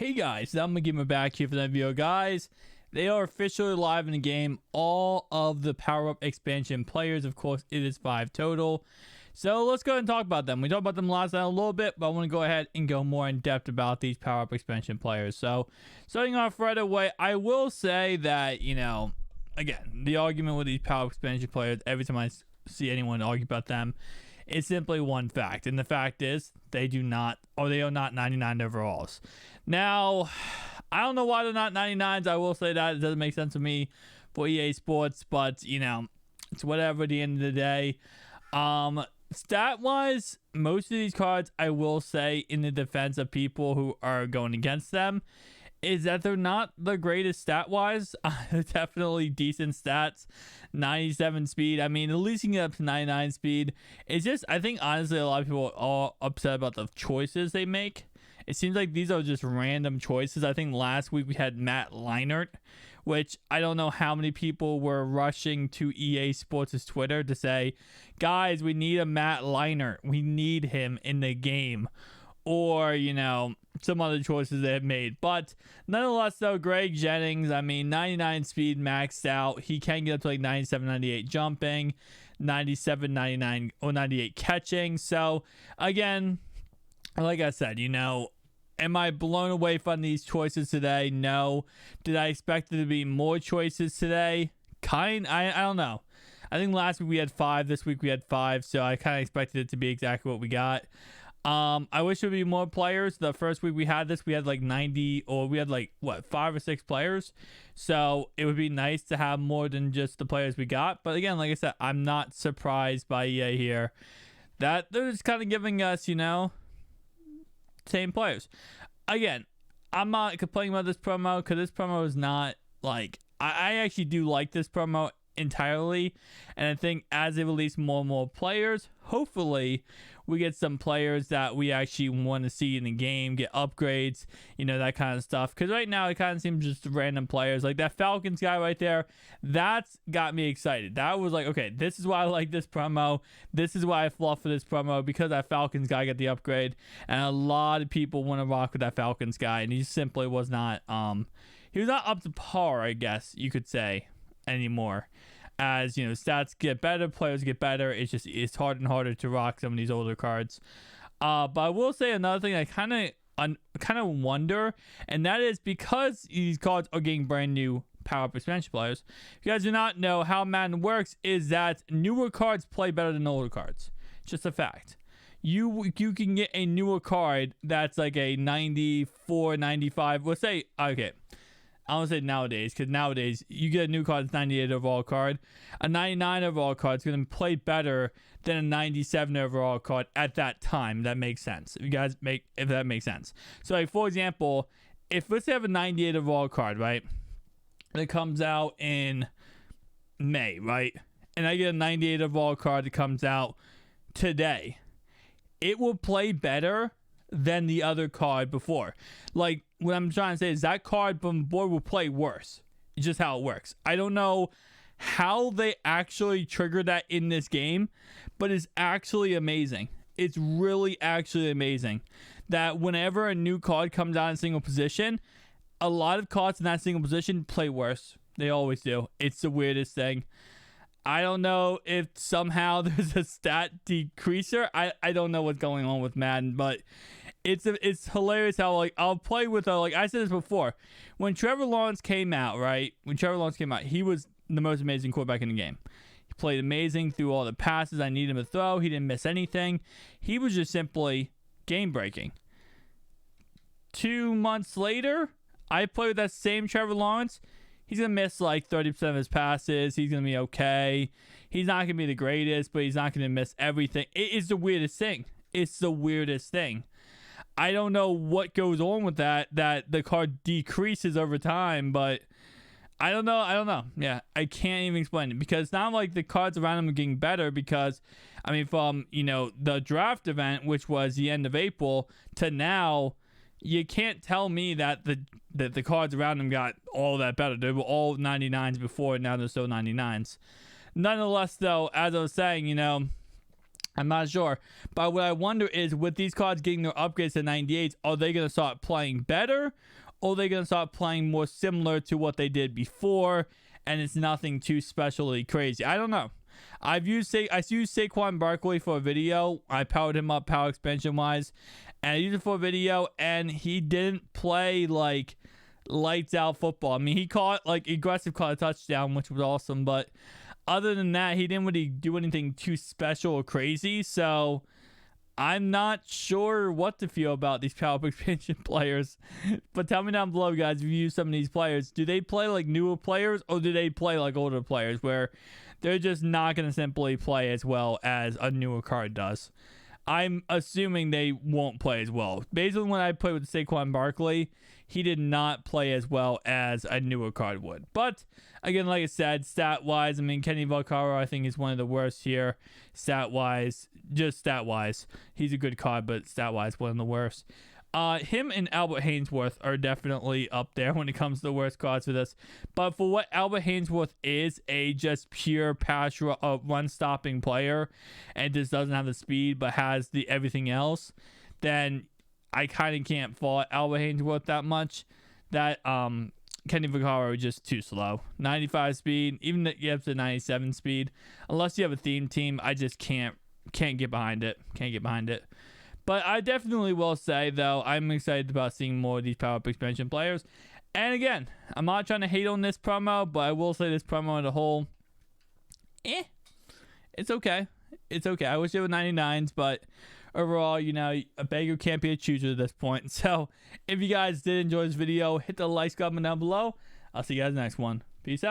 Hey guys, I'm gonna give me back here for that video, guys. They are officially live in the game. All of the power-up expansion players, of course, it is 5 total. So let's go ahead and talk about them. We talked about them last night a little bit, but I want to go ahead and go more in depth about these power-up expansion players. So starting off right away, I will say that, again, the argument with these power-up expansion players, every time I see anyone argue about them, it's simply one fact, and the fact is they are not 99 overalls. Now, I don't know why they're not 99s. I will say that it doesn't make sense to me for EA Sports, but it's whatever at the end of the day. Stat wise, most of these cards, I will say, in the defense of people who are going against them, is that they're not the greatest stat-wise. Definitely decent stats. 97 speed. I mean, at least you can get up to 99 speed. It's just, I think, honestly, a lot of people are upset about the choices they make. It seems like these are just random choices. I think last week we had Matt Leinart, which I don't know how many people were rushing to EA Sports' Twitter to say, guys, we need a Matt Leinart. We need him in the game. Or, some other choices they have made. But nonetheless, though, Greg Jennings, I mean, 99 speed maxed out. He can get up to like 97, 98 jumping, 97, 99, or 98 catching. So, again, like I said, am I blown away from these choices today? No. Did I expect there to be more choices today? I don't know. I think last week we had 5. This week we had 5. So I kind of expected it to be exactly what we got. I wish there would be more players. The first week we had this, we had like 90, or we had like 5 or 6 players. So it would be nice to have more than just the players we got. But again, like I said, I'm not surprised by EA here that they're just kind of giving us, same players. Again, I'm not complaining about this promo because this promo is not like, I actually do like this promo entirely, and I think as they release more and more players, hopefully we get some players that we actually want to see in the game, get upgrades, that kind of stuff. Because right now it kind of seems just random players. Like that Falcons guy right there, that's got me excited. That was like, okay, this is why I like this promo. This is why I fluff for this promo, because that Falcons guy got the upgrade, and a lot of people want to rock with that Falcons guy, and he simply was not he was not up to par, I guess you could say, anymore. As stats get better, players get better, it's harder and harder to rock some of these older cards. But I will say another thing I kind of wonder, and that is because these cards are getting brand new power-up expansion players. If you guys do not know how Madden works, is that newer cards play better than older cards. It's just a fact. You can get a newer card that's like a 94, 95. Let's say, okay, I don't say nowadays, because nowadays you get a new card that's 98 overall card. A 99 overall card is going to play better than a 97 overall card at that time. That makes sense. If that makes sense. So, like, for example, if let's say I have a 98 overall card, right? That comes out in May, right? And I get a 98 overall card that comes out today. It will play better than the other card before. Like, what I'm trying to say is that card from board will play worse. It's just how it works. I don't know how they actually trigger that in this game, but it's actually amazing. It's really actually amazing that whenever a new card comes out in single position, a lot of cards in that single position play worse. They always do. It's the weirdest thing. I don't know if somehow there's a stat decreaser. I don't know what's going on with Madden, but it's hilarious how, like, I'll play with like I said this before. When Trevor Lawrence came out, right? He was the most amazing quarterback in the game. He played amazing through all the passes I needed him to throw. He didn't miss anything. He was just simply game breaking. 2 months later, I played with that same Trevor Lawrence. He's going to miss like 30% of his passes. He's going to be okay. He's not going to be the greatest, but he's not going to miss everything. It is the weirdest thing. It's the weirdest thing. I don't know what goes on with that the card decreases over time, but I don't know. Yeah, I can't even explain it, because it's not like the cards around him are getting better, because, I mean, from, the draft event, which was the end of April, to now, you can't tell me that the cards around him got all that better. They were all 99s before, and now they're still 99s. Nonetheless, though, as I was saying, I'm not sure. But what I wonder is, with these cards getting their upgrades to 98s, are they going to start playing better? Or are they going to start playing more similar to what they did before? And it's nothing too specially crazy. I don't know. I used Saquon Barkley for a video. I powered him up power expansion wise. And I used it for a video. And he didn't play like lights out football. I mean, he caught like aggressive, caught a touchdown, which was awesome. But other than that, he didn't really do anything too special or crazy. So I'm not sure what to feel about these power expansion players. But tell me down below, guys, if you use some of these players. Do they play like newer players, or do they play like older players where they're just not going to simply play as well as a newer card does? I'm assuming they won't play as well. Basically, when I played with Saquon Barkley, he did not play as well as a newer card would. But again, like I said, stat-wise, I mean, Kenny Vaccaro, I think, is one of the worst here. Stat-wise, just stat-wise, he's a good card, but stat-wise, one of the worst. Him and Albert Haynesworth are definitely up there when it comes to the worst cards for this. But for what Albert Haynesworth is, a just pure pass run-stopping player, and just doesn't have the speed but has the everything else, then I kind of can't fault Albert Haynesworth that much. That Kenny Vaccaro is just too slow. 95 speed, even if you have to 97 speed, unless you have a theme team, I just can't get behind it. Can't get behind it. But I definitely will say, though, I'm excited about seeing more of these power-up expansion players. And again, I'm not trying to hate on this promo, but I will say this promo as a whole, it's okay. It's okay. I wish it was 99s, but overall, you know, a beggar can't be a chooser at this point. So if you guys did enjoy this video, hit the like button down below. I'll see you guys in the next one. Peace out.